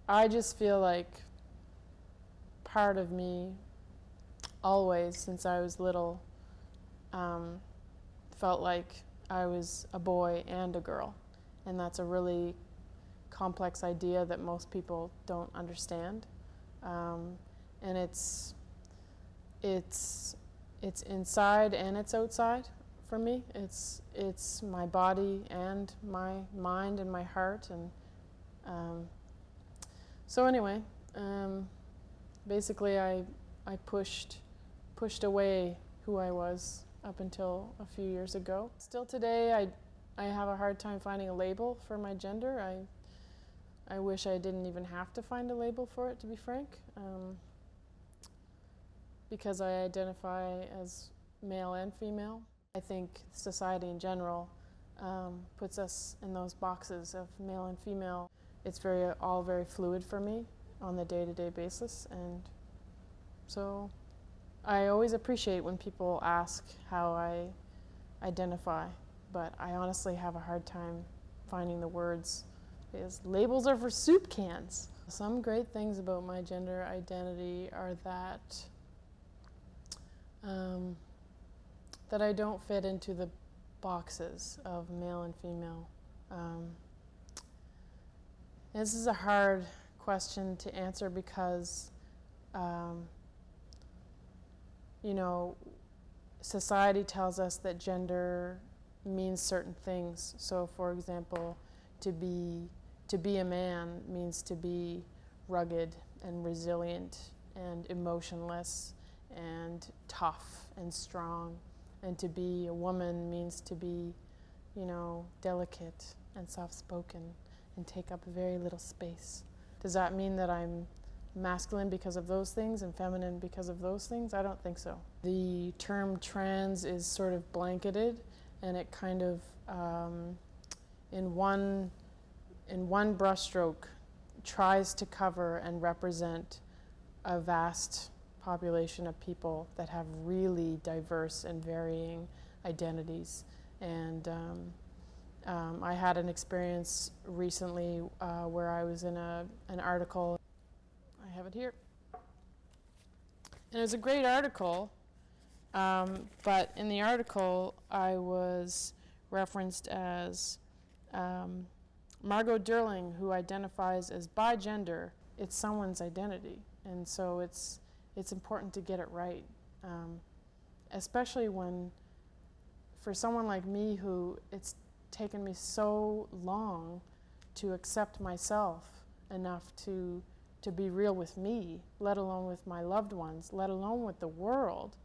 I just feel like part of me, always since I was little, felt like I was a boy and a girl. And that's a really complex idea that most people don't understand. And it's inside and it's outside for me. It's my body and my mind and my heart. And so anyway, basically I pushed away who I was up until a few years ago. Still today, I have a hard time finding a label for my gender. I wish I didn't even have to find a label for it, to be frank, because I identify as male and female. I think society in general puts us in those boxes of male and female. It's all very fluid for me on the day-to-day basis, and so I always appreciate when people ask how I identify, but I honestly have a hard time finding the words, because labels are for soup cans. Some great things about my gender identity are that that I don't fit into the boxes of male and female. This is a hard question to answer because you know, society tells us that gender means certain things. So, for example, to be a man means to be rugged and resilient and emotionless and tough and strong. And to be a woman means to be, you know, delicate and soft-spoken and take up very little space. Does that mean that I'm masculine because of those things and feminine because of those things? I don't think so. The term trans is sort of blanketed, and it kind of, in one brushstroke, tries to cover and represent a vast population of people that have really diverse and varying identities. And I had an experience recently where I was in an article. I have it here. And it was a great article, but in the article I was referenced as Margot Durling, who identifies as bigender. It's someone's identity, and so it's important to get it right, especially when, for someone like me who it's taken me so long to accept myself enough to be real with me, let alone with my loved ones, let alone with the world.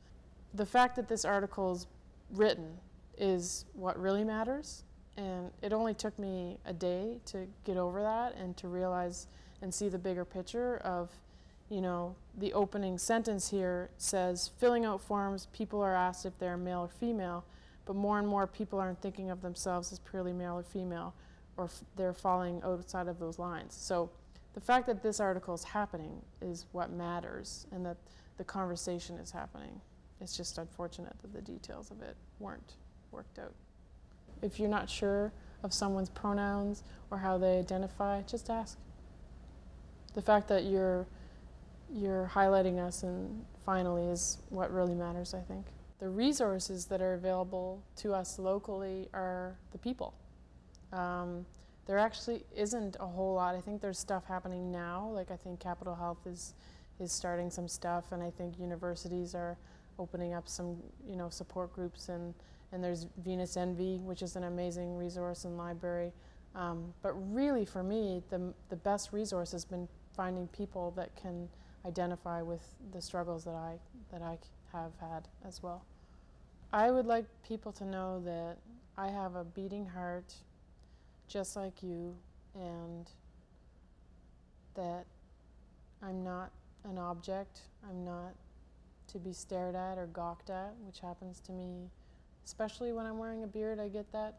The fact that this article is written is what really matters, and it only took me a day to get over that and to realize and see the bigger picture of, you know, the opening sentence here says, filling out forms, people are asked if they're male or female, but more and more people aren't thinking of themselves as purely male or female, or they're falling outside of those lines. So the fact that this article is happening is what matters, and that the conversation is happening. It's just unfortunate that the details of it weren't worked out. If you're not sure of someone's pronouns or how they identify, just ask. The fact that you're highlighting us and finally is what really matters, I think. The resources that are available to us locally are the people. There actually isn't a whole lot. I think there's stuff happening now, like I think Capitol Health is starting some stuff, and I think universities are opening up some, you know, support groups, and there's Venus Envy, which is an amazing resource and library. But really, for me, the best resource has been finding people that can identify with the struggles that I have had as well. I would like people to know that I have a beating heart just like you, and that I'm not an object. I'm not to be stared at or gawked at, which happens to me, especially when I'm wearing a beard. I get that.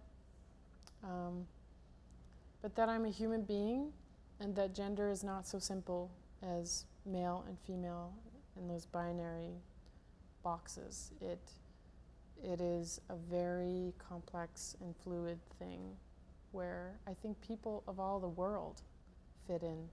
But that I'm a human being, and that gender is not so simple as male and female in those binary boxes. It is a very complex and fluid thing where I think people of all the world fit in.